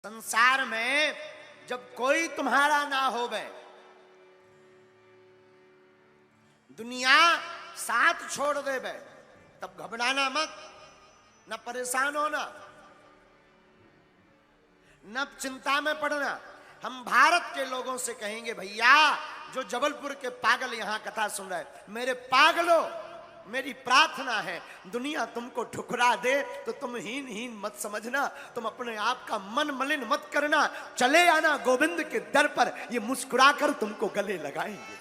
संसार में जब कोई तुम्हारा ना होवे, दुनिया साथ छोड़ देवे, तब घबराना मत, न परेशान होना, न चिंता में पड़ना। हम भारत के लोगों से कहेंगे, भैया जो जबलपुर के पागल यहां कथा सुन रहे, मेरे पागलों, मेरी प्रार्थना है दुनिया तुमको ठुकरा दे तो तुम हीन हीन मत समझना, तुम अपने आप का मन मलिन मत करना, चले आना गोविंद के दर पर, ये मुस्कुराकर तुमको गले लगाएंगे।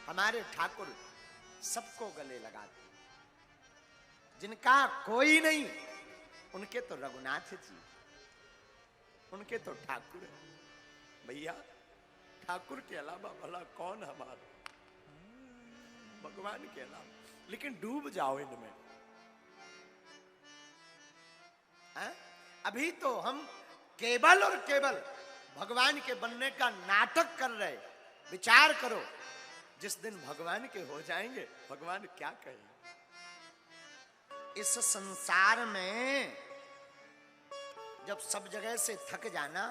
हमारे ठाकुर सबको गले लगाते, जिनका कोई नहीं उनके तो रघुनाथ जी, उनके तो ठाकुर है। भैया ठाकुर के अलावा भला कौन हमारा, भगवान के अलावा। लेकिन डूब जाओ इनमें। अभी तो हम केवल और केवल भगवान के बनने का नाटक कर रहे। विचार करो, जिस दिन भगवान के हो जाएंगे, भगवान क्या कहेंगे। इस संसार में जब सब जगह से थक जाना,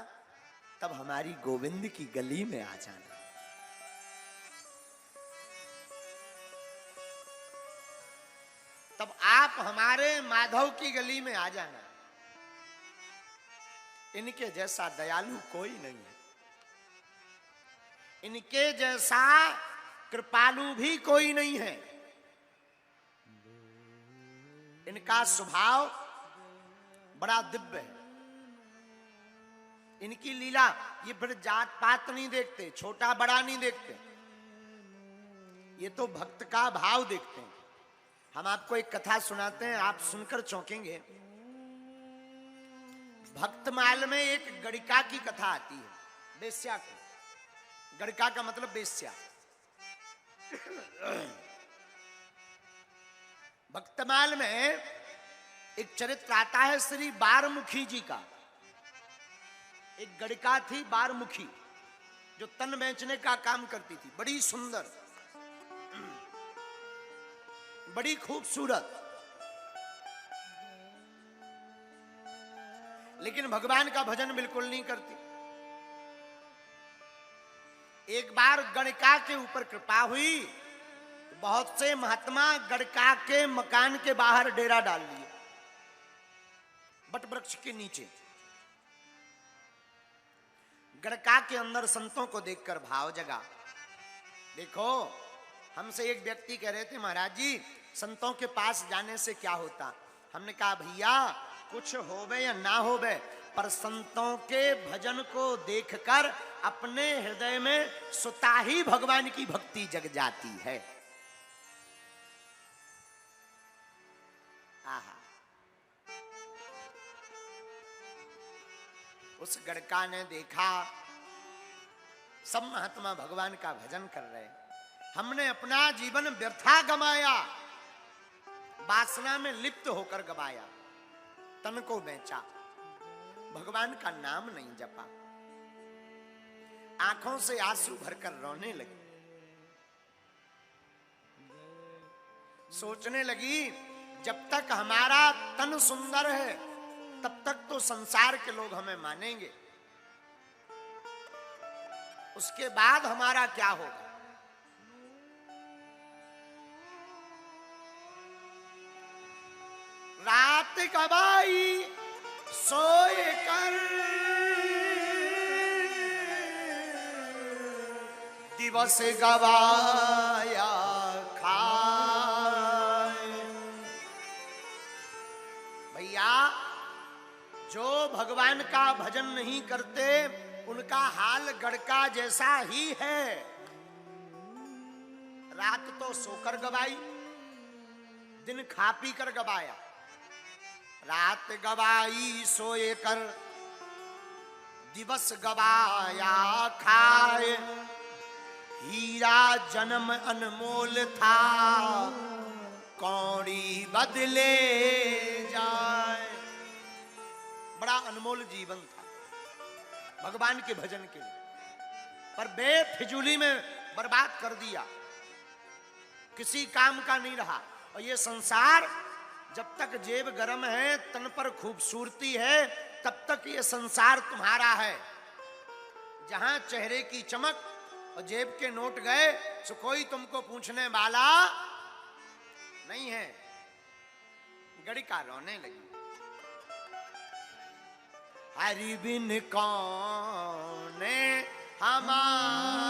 तब हमारी गोविंद की गली में आ जाना। तब आप हमारे माधव की गली में आ जाना। इनके जैसा दयालु कोई नहीं है, इनके जैसा कृपालु भी कोई नहीं है। इनका स्वभाव बड़ा दिव्य है। इनकी लीला, ये फिर जात पात नहीं देखते, छोटा बड़ा नहीं देखते, ये तो भक्त का भाव देखते हैं। हम आपको एक कथा सुनाते हैं, आप सुनकर चौंकेंगे। भक्तमाल में एक गणिका की कथा आती है, बेश्या की। गणिका का मतलब बेश्या। भक्तमाल में एक चरित्र आता है श्री बारमुखी जी का। एक गणिका थी बारमुखी, जो तन बेचने का काम करती थी, बड़ी सुंदर, बड़ी खूबसूरत, लेकिन भगवान का भजन बिल्कुल नहीं करती। एक बार गणिका के ऊपर कृपा हुई, बहुत से महात्मा गणिका के मकान के बाहर डेरा डाल लिए, बट वृक्ष के नीचे। गणिका के अंदर संतों को देखकर भाव जगा। देखो, हमसे एक व्यक्ति कह रहे थे, महाराज जी संतों के पास जाने से क्या होता। हमने कहा, भैया कुछ होवे या ना होवे, पर संतों के भजन को देखकर अपने हृदय में स्वतः ही भगवान की भक्ति जग जाती है। आहा, उस गणिका ने देखा सब महात्मा भगवान का भजन कर रहे, हमने अपना जीवन व्यर्था गमाया, वासना में लिप्त होकर गवाया, तन को बेचा, भगवान का नाम नहीं जपा। आंखों से आंसू भरकर रोने लगी, सोचने लगी जब तक हमारा तन सुंदर है तब तक तो संसार के लोग हमें मानेंगे, उसके बाद हमारा क्या होगा। रात गवाई सोए कर, दिवस गवाया खाए। भैया जो भगवान का भजन नहीं करते, उनका हाल गणिका जैसा ही है। रात तो सोकर गवाई, दिन खा पी कर गवाया। रात गवाई सोए कर, दिवस गवाया खाए। हीरा जन्म अनमोल था, कौड़ी बदले जाए। बड़ा अनमोल जीवन था भगवान के भजन के लिए, पर बेफिजूली में बर्बाद कर दिया, किसी काम का नहीं रहा। और ये संसार जब तक जेब गरम है, तन पर खूबसूरती है, तब तक ये संसार तुम्हारा है। जहां चेहरे की चमक और जेब के नोट गए, सो कोई तुमको पूछने वाला नहीं है। गड़िका रोने लगी। हरि बिन कौन हमारो,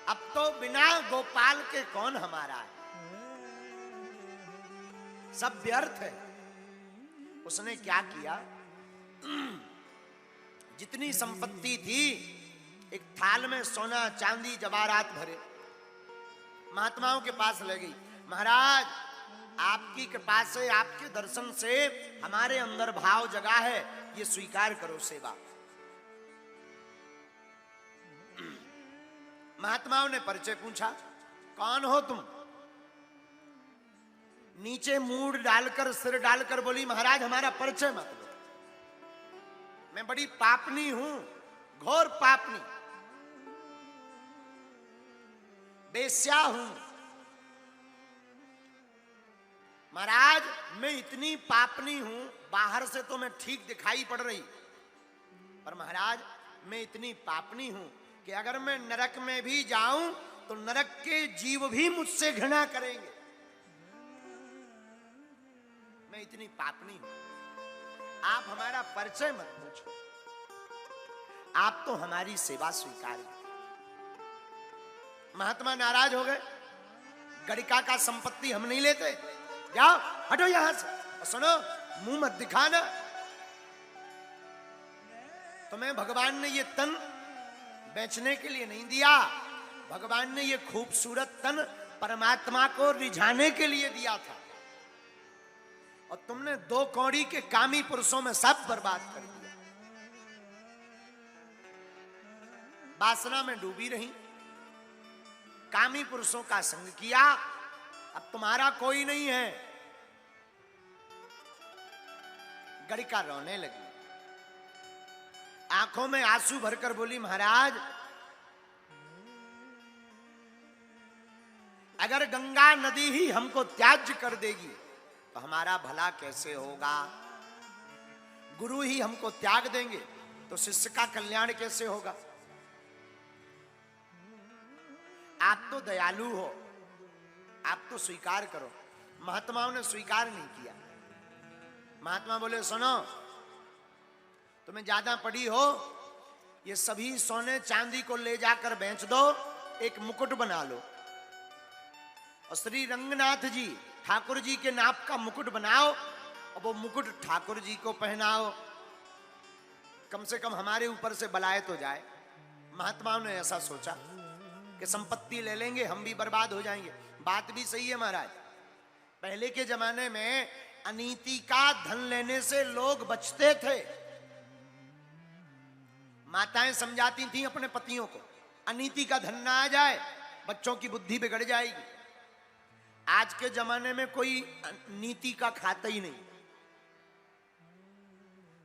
अब तो बिना गोपाल के कौन हमारा है, सब व्यर्थ है। उसने क्या किया, जितनी संपत्ति थी एक थाल में सोना चांदी जवाहरात भरे महात्माओं के पास ले गई। महाराज, आपकी कृपा से, आपके दर्शन से हमारे अंदर भाव जगा है, ये स्वीकार करो सेवा। महात्माओं ने परिचय पूछा, कौन हो तुम? नीचे मूड डालकर, सिर डालकर बोली, महाराज हमारा परिचय मत दो, मैं बड़ी पापनी हूं, घोर पापनी, बेस्या हूं। महाराज मैं इतनी पापनी हूं, बाहर से तो मैं ठीक दिखाई पड़ रही, पर महाराज मैं इतनी पापनी हूं कि अगर मैं नरक में भी जाऊं तो नरक के जीव भी मुझसे घृणा करेंगे। मैं इतनी पापनी हूं, आप हमारा परिचय मत पूछो, आप तो हमारी सेवा स्वीकार करें। महात्मा नाराज हो गए, गड़िका का संपत्ति हम नहीं लेते, जाओ हटो यहां से। और सुनो, मुंह मत दिखाना, तुम्हें भगवान ने ये तन बेचने के लिए नहीं दिया, भगवान ने ये खूबसूरत तन परमात्मा को रिझाने के लिए दिया था, और तुमने 2 कौड़ी के कामी पुरुषों में सब बर्बाद कर दिया। वासना में डूबी रही, कामी पुरुषों का संग किया, अब तुम्हारा कोई नहीं है। गड़िका रोने लगी, आंखों में आंसू भरकर बोली, महाराज अगर गंगा नदी ही हमको त्याज्य कर देगी तो हमारा भला कैसे होगा, गुरु ही हमको त्याग देंगे तो शिष्य का कल्याण कैसे होगा। आप तो दयालु हो, आप तो स्वीकार करो। महात्माओं ने स्वीकार नहीं किया। महात्मा बोले, सुनो, तुम्हें ज्यादा पड़ी हो, ये सभी सोने चांदी को ले जाकर बेच दो, एक मुकुट बना लो, और श्री रंगनाथ जी ठाकुर जी के नाप का मुकुट बनाओ, और वो मुकुट ठाकुर जी को पहनाओ, कम से कम हमारे ऊपर से बलाए तो जाए। महात्माओं ने ऐसा सोचा कि संपत्ति ले लेंगे, हम भी बर्बाद हो जाएंगे। बात भी सही है महाराज, पहले के जमाने में अनीति का धन लेने से लोग बचते थे। माताएं समझाती थीं अपने पतियों को, अनीति का धन ना आ जाए, बच्चों की बुद्धि बिगड़ जाएगी। आज के जमाने में कोई नीति का खाता ही नहीं।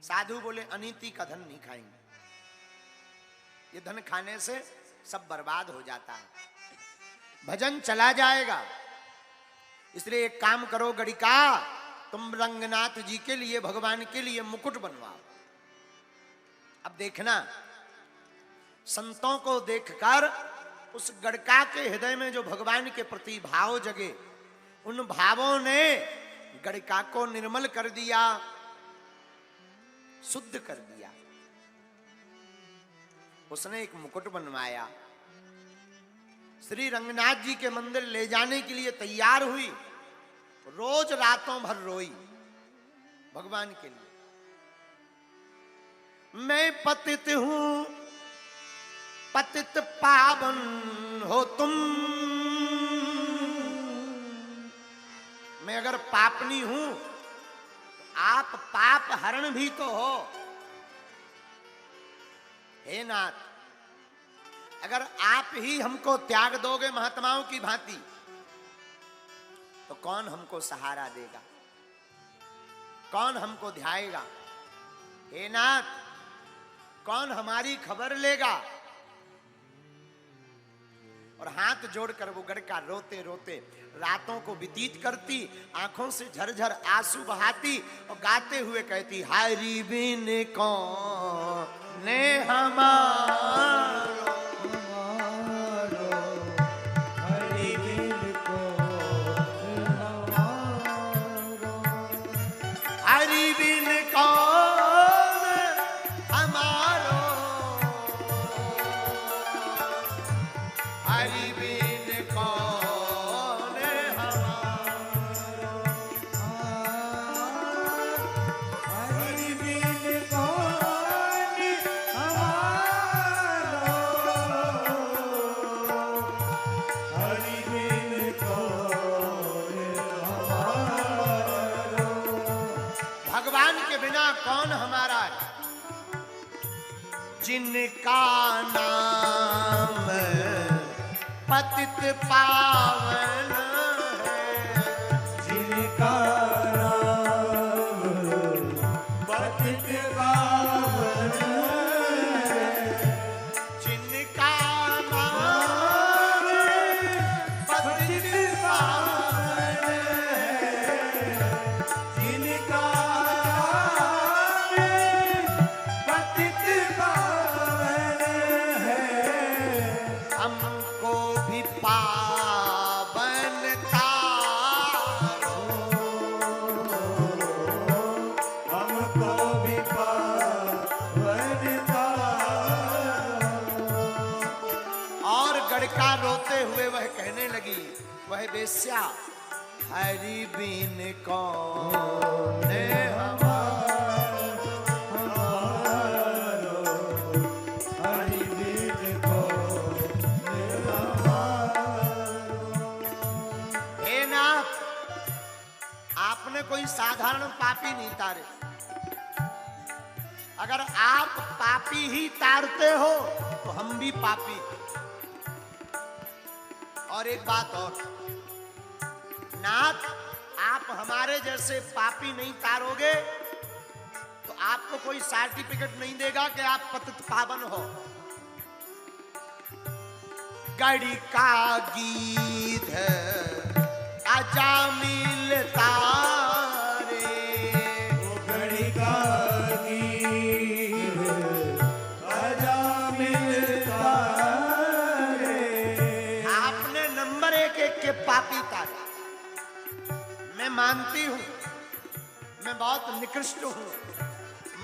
साधु बोले, अनीति का धन नहीं खाएंगे, ये धन खाने से सब बर्बाद हो जाता है, भजन चला जाएगा। इसलिए एक काम करो गड़िका, तुम रंगनाथ जी के लिए, भगवान के लिए मुकुट बनवाओ। अब देखना, संतों को देखकर उस गड़का के हृदय में जो भगवान के प्रति भाव जगे, उन भावों ने गड़का को निर्मल कर दिया, शुद्ध कर दिया। उसने एक मुकुट बनवाया, श्री रंगनाथ जी के मंदिर ले जाने के लिए तैयार हुई, रोज रातों भर रोई भगवान के लिए। मैं पतित हूं, पतित पावन हो तुम, मैं अगर पापनी हूं तो आप पाप हरण भी तो हो। हे नाथ, अगर आप ही हमको त्याग दोगे महात्माओं की भांति, तो कौन हमको सहारा देगा, कौन हमको ध्याएगा। हे नाथ, कौन हमारी खबर लेगा। और हाथ जोड़कर वो गड़का रोते रोते रातों को व्यतीत करती, आंखों से झरझर आंसू बहाती और गाते हुए कहती, हरि बिन कौन ने हमारो, हरि बिन कौन हमारो, हरि बिन कौन हमारो, हरि बिन कौन हमारो, हरि बिन कौन हमारो, हरि बिन कौन हमारो। भगवान के बिना कौन हमारा है? जिनका नाम पतित पावन है, जिनका नाम पतित पावन है, जिनका नाम पतित पावन है, जिनका पतित पावन है, हमको भी पावन तारो, हमको भी पावन तारो। और गड़का रोते हुए वह कहने लगी, वह वेश्या, हरि बिन कौन हमारो, हरि बिन कौन हमारो। हे नाथ, आपने कोई साधारण पापी नहीं तारे। अगर आप पापी ही तारते हो तो हम भी पापी। और एक बात और, नाथ, आप हमारे जैसे पापी नहीं तारोगे तो आपको कोई सर्टिफिकेट नहीं देगा कि आप पतित पावन हो। गड़ी का गीत अजामिल तारे, घड़ी का गीत अजामिल तारे। आपने नंबर एक के पापी तारे। मैं मानती हूं मैं बहुत निकृष्ट हूं,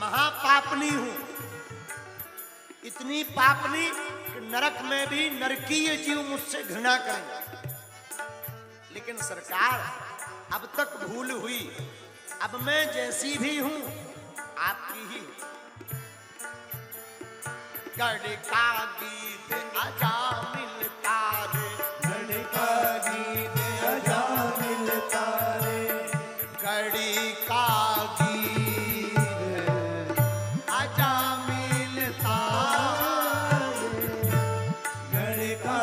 महापापनी हूं, इतनी पापनी कि नरक में भी नरकीय जीव मुझसे घृणा करेंगे। लेकिन सरकार, अब तक भूल हुई, अब मैं जैसी भी हूं आपकी ही हूं। गड़ का गीत अजामिल तारे, घड़ी का गीत अजामिल तारे। घड़ी का गीत अजामिल तारे, घड़ी का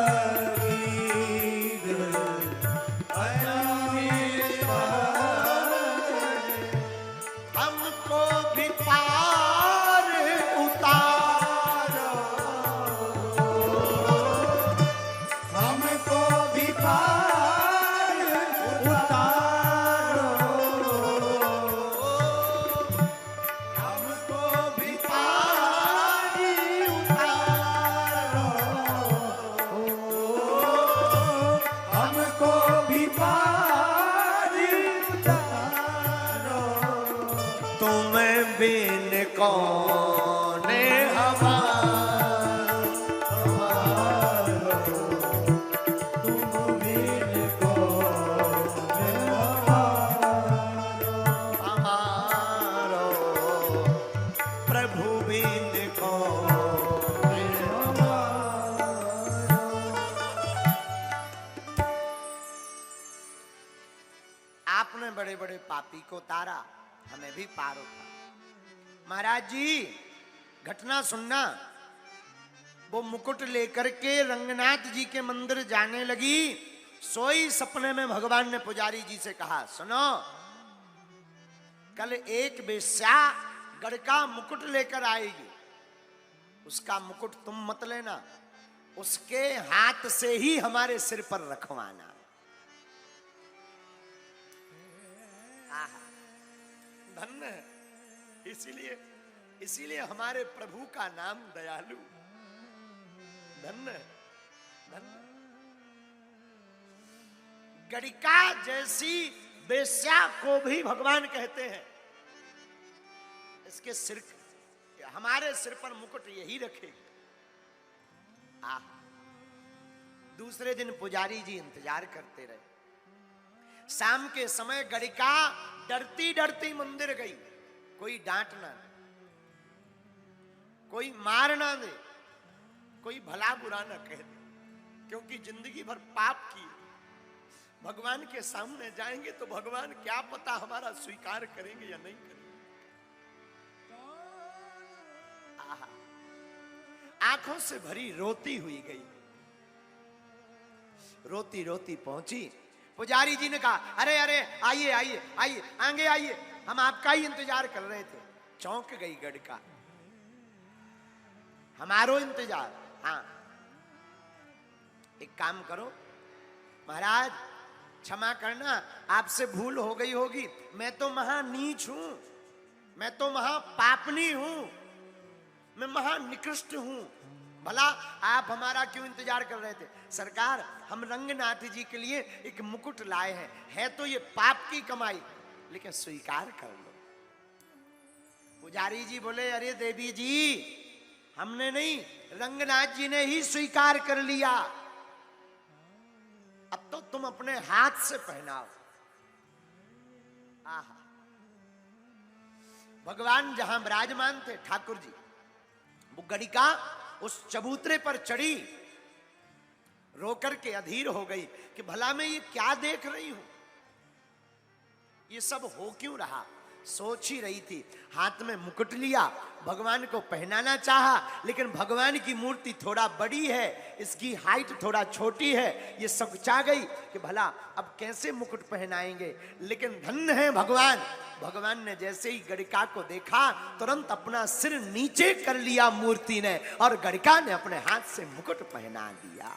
गीत अजामिल तारे। हमको भी पार उतारो, हमको भी पार उतारो, हमको भी पार उतारो, हमको भी पार उतारो। तुम बिन कौन हमारो, तुम बिन कौन हमारो। हमारो प्रभु बिन कौन आपने बड़े बड़े पापी को तारा, हमें भी पार उतारा। महाराज जी, घटना सुनना। वो मुकुट लेकर के रंगनाथ जी के मंदिर जाने लगी, सोई सपने में भगवान ने पुजारी जी से कहा, सुनो, कल एक वेश्या गढ़ का मुकुट लेकर आएगी, उसका मुकुट तुम मत लेना, उसके हाथ से ही हमारे सिर पर रखवाना। धन्य है। इसीलिए हमारे प्रभु का नाम दयालु। धन्य है, धन्य। गड़िका जैसी वेश्या को भी भगवान कहते हैं। इसके सिर, हमारे सिर पर मुकुट यही रखेगी। दूसरे दिन पुजारी जी इंतजार करते रहे। शाम के समय गड़िका डरती डरती मंदिर गई। कोई डांट ना दे, कोई मार ना दे, कोई भला बुरा ना कह दे, क्योंकि जिंदगी भर पाप की। भगवान के सामने जाएंगे तो भगवान क्या पता हमारा स्वीकार करेंगे या नहीं करेंगे। आंखों से भरी रोती हुई गई। रोती रोती पहुंची। पुजारी जी ने कहा, अरे अरे आइए आइए आइए, आगे आइए, हम आपका ही इंतजार कर रहे थे। चौंक गई गड़िका, हमारो इंतजार? हाँ, एक काम करो महाराज, क्षमा करना, आपसे भूल हो गई होगी। मैं तो महा नीच हूं, मैं तो महा पापनी हूं, मैं महा निकृष्ट हूं। भला आप हमारा क्यों इंतजार कर रहे थे? सरकार, हम रंगनाथ जी के लिए एक मुकुट लाए हैं। है तो ये पाप की कमाई, लेकिन स्वीकार कर लो। पुजारी जी बोले, अरे देवी जी, हमने नहीं, रंगनाथ जी ने ही स्वीकार कर लिया। अब तो तुम अपने हाथ से पहनाओ। आहा, भगवान जहां विराजमान थे ठाकुर जी, वो गड़िका उस चबूतरे पर चढ़ी, रोकर के अधीर हो गई कि भला मैं ये क्या देख रही हूं, ये सब हो क्यों रहा। सोच ही रही थी। हाथ में मुकुट लिया, भगवान को पहनाना चाहा, लेकिन भगवान की मूर्ति थोड़ा बड़ी है, इसकी हाइट थोड़ा छोटी है। ये सकचा गई कि भला अब कैसे मुकुट पहनाएंगे। लेकिन धन्य है भगवान, भगवान ने जैसे ही गड़िका को देखा, तुरंत अपना सिर नीचे कर लिया मूर्ति ने, और गड़िका ने अपने हाथ से मुकुट पहना दिया।